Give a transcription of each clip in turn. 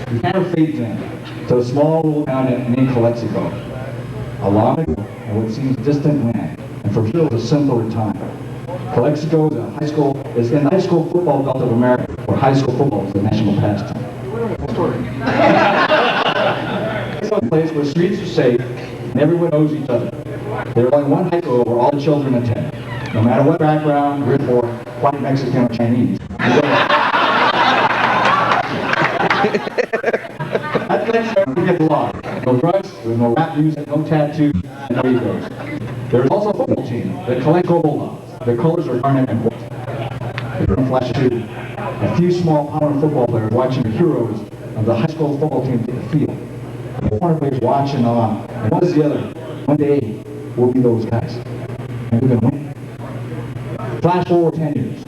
The camera fades in to a small little town named Calexico, a long ago in what seems distant land, and for sure it was a simpler time. Calexico is in the high school football belt of America, where high school football is the national pastime. It's a place where streets are safe and everyone knows each other. There's only one high school where all the children attend, no matter what background, group, or white, Mexican, or Chinese. At Calexico, we get along. No drugs, there's no rap music, no tattoos, and no egos. There's also a football team, the Calexico Bulldogs. Their colors are garnet and white. There's a flash of a few small power football players watching the heroes of the high school football team take the field. The foreign players watching on, and one is the other. One day, we'll be those guys. And we're going to win. Flash forward 10 years.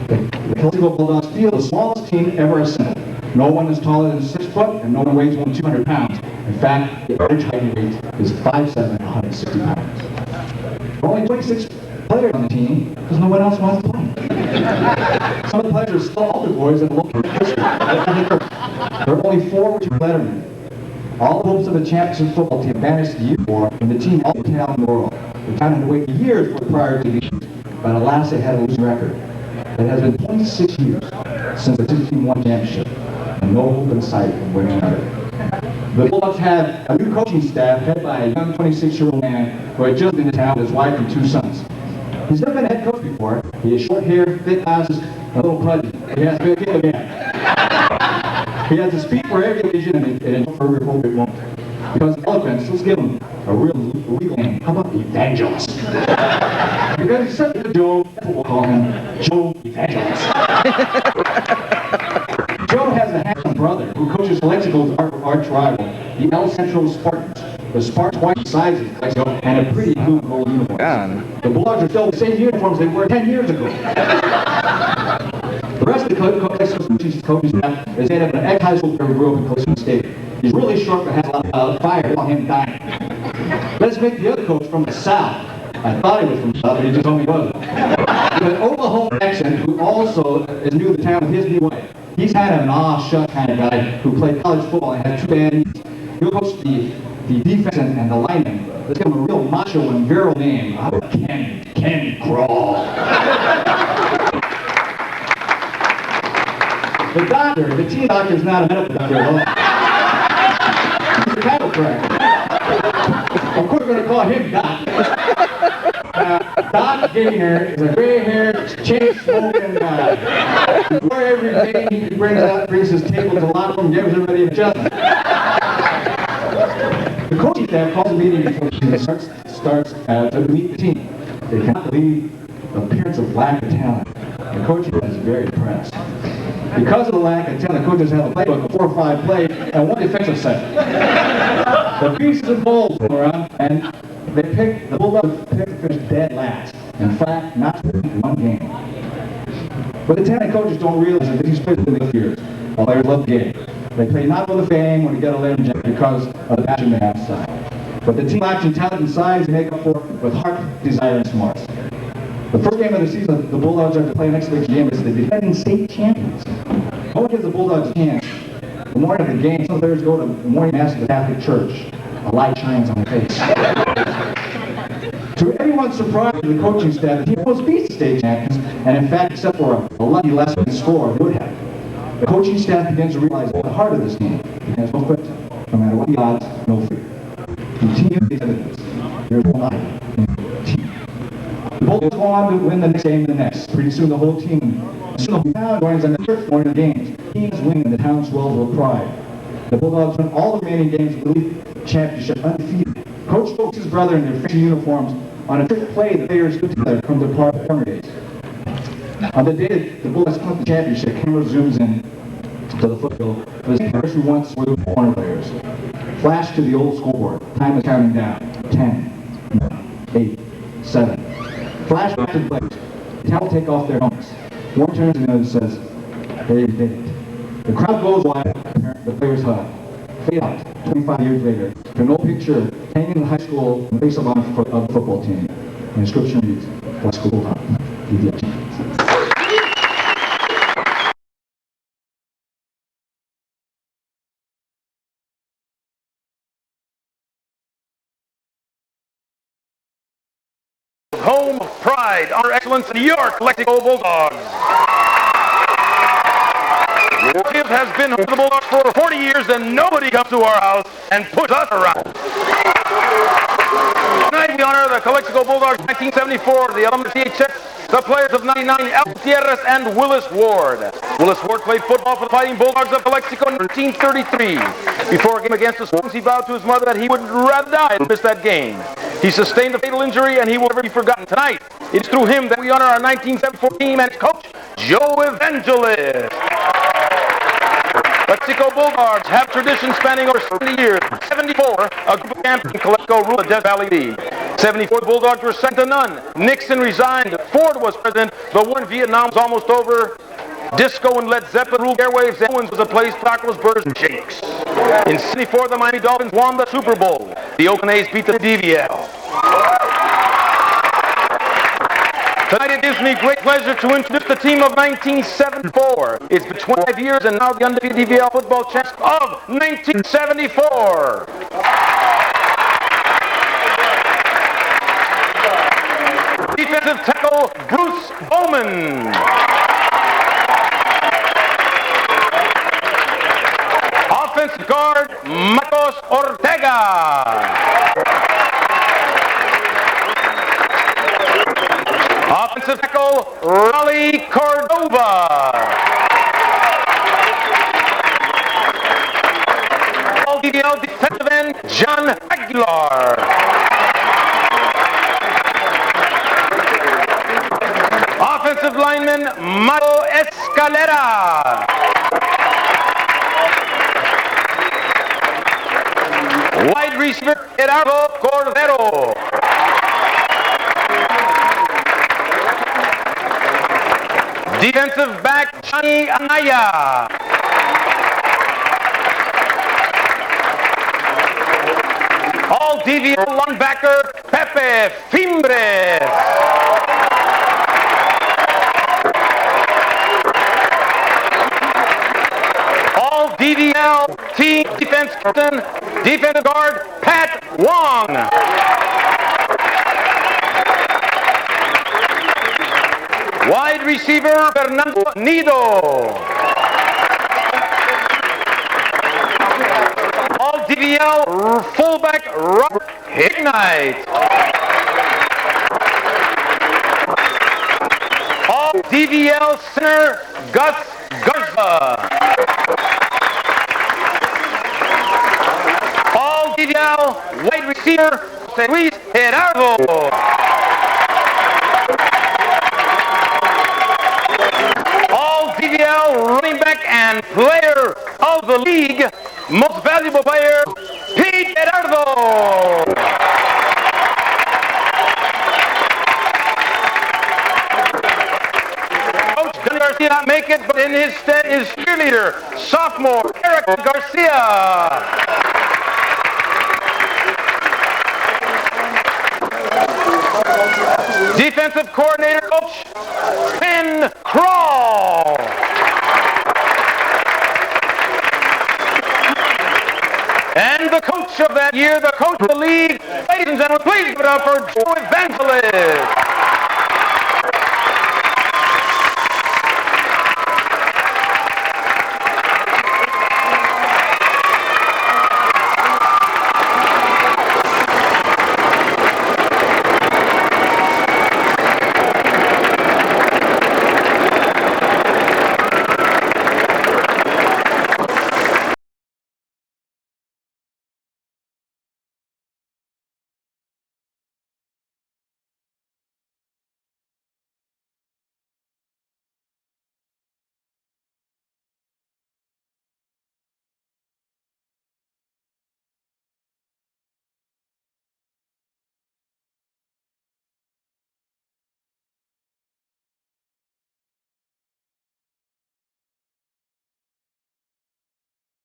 The Calexico Bulldogs field the smallest team ever assembled. No one is taller than 6 foot, and no one weighs more than 200 pounds. In fact, the average height weight is 5'7", 160 pounds. There are only 26 players on the team because no one else wants to play. Some of the players are still older boys that look history. There are only 4 which are lettermen. All the hopes of the championship football team vanished the year before when the team all the talent in the world. The town had to wait years for the prior TV, but alas, they had a losing record. It has been 26 years since the team won championship, and no hope in sight of winning another. The Bulldogs have a new coaching staff headed by a young 26-year-old man who had just been to town with his wife and 2 sons. He's never been a head coach before. He has short hair, thick glasses, and a little pudgy. He has big game again. He has to speak for every occasion and for every appropriate moment. Because eloquence, let's give him a real legal name. How about Evangelist? Because he's such a good Joe, we'll call him Joe Evangelist. Joe has a handsome brother who coaches Calexico's arch rival, the El Centro Spartans. The Spartans white sizes and a pretty blue and gold uniform. The Bulldogs are still the same uniforms they wore 10 years ago. The rest of the Calexico coaching staff is made up of an ex-high school player who grew up in Calexico State. He's really short but has a lot of fire on him dying. Let's make the other coach from the South. I thought he was from the South, but he just told me he wasn't. With an Oklahoma accent who also is new to the town with his new wife. He's kind of an aw-shuck kind of guy who played college football and had 2 bad knees. He'll coach the defense and the linemen. Let's give him a real macho and virile name. Ken Crawl. The doctor, the team doctor is not a medical doctor at all. He's a cattle cracker. Of course, we're going to call him Doc. Doc Gaynor is a gray-haired, chain-smoking guy. Before every day he brings his table to a lot of them, gives everybody an adjustment. The coaching staff calls a meeting before the season starts to meet the team. They cannot believe the appearance of lack of talent. The coaching is very depressed. Because of the lack of talent, the coaches have a playbook of 4 or 5 plays and 1 defensive set. The pieces and balls go around, and the Bulldogs pick to finish dead last. In fact, not to win 1 game. But the talent coaches don't realize that these players in the years. While players love the game. They play not for the fame or to get a legend jacket because of the passion they have inside. But the team action, talent, and size they make up for with heart, desire, and smarts. The first game of the season, the Bulldogs are to play an exhibition game against the defending state champions. No one gives the Bulldogs a chance. The morning of the game, some players go to morning mass at the Catholic Church. A light shines on their face. To everyone's surprise, the coaching staff, the team almost beats the state champions, and in fact, except for a lucky last minute score, they would have. The coaching staff begins to realize at the heart of this game, it has no quit. No matter what the odds, no fear. Continue these evidence. There's no lie in the team. The Bulldogs go on to win the next game and the next. Pretty soon the whole team, soon the whole town joins on the church morning of the games. Teams win and the town swells with pride. The Bulldogs win all the remaining games of the league championship undefeated. Coach spoke to his brother in their fancy uniforms on a trick play the players put together from the corner days. On the day the Bulldogs won the championship, camera zooms in to the footfield for the same person who once were the corner players. Flash to the old scoreboard. Time is counting down. 10, 9, 8, 7. Flash back to the players. The town will take off their helmets. One turns to the other and says, "They did it." The crowd goes wild. The players hug. Fade out 25 years later to an old picture hanging in the high school in the face of the football team. The inscription reads, "Calexico Bulldogs." pride, honor, excellence, and your Calexico Bulldogs. Williams has been home to the Bulldogs for 40 years, and nobody comes to our house and puts us around. Tonight we honor the Calexico Bulldogs 1974, the alumni CHS, the players of 99, El Gutierrez and Willis Ward. Willis Ward played football for the Fighting Bulldogs of Calexico in 1933. Before a game against the Swans, he vowed to his mother that he would rather die than miss that game. He sustained a fatal injury, and he will never be forgotten. Tonight, it's through him that we honor our 1974 team and its coach, Joe Evangelist. Calexico Bulldogs have tradition spanning over 70 years. 74, a group of champions in Calexico ruled the Death Valley League. 74, the Bulldogs were second to none. Nixon resigned. Ford was president. The war in Vietnam was almost over. Disco and Led Zeppelin ruled airwaves. Owens was a place, tacos, burgers, and shakes. In 74, the Miami Dolphins won the Super Bowl. The Oakland A's beat the DVL. Tonight it gives me great pleasure to introduce the team of 1974. It's been 25 years and now the undefeated DVL football champs of 1974. Defensive tackle, Bruce Bowman. Offensive guard, Marcos Ortega. Offensive tackle, Raleigh Cordova. All DVL defensive end, John Aguilar. Offensive lineman, Mario Escalera. Wide receiver, Gerardo Cordero. Defensive back, Johnny Anaya. All DVL linebacker, Pepe Fimbres. All DVL team defense captain, defensive guard, Pat Wong. Wide receiver, Fernando Nido. All DVL fullback, Robert Ignite. All DVL center, Gus Garza. All DVL wide receiver, Luis Gerardo. Running back and player of the league, most valuable player, Pete Gerardo. Coach Gunny Garcia did not make it, but in his stead is cheerleader, sophomore Eric Garcia. Defensive coordinator, coach Finn Crawl. And the coach of that year, the coach of the league, ladies and gentlemen, please give it up for Joe Evangelist.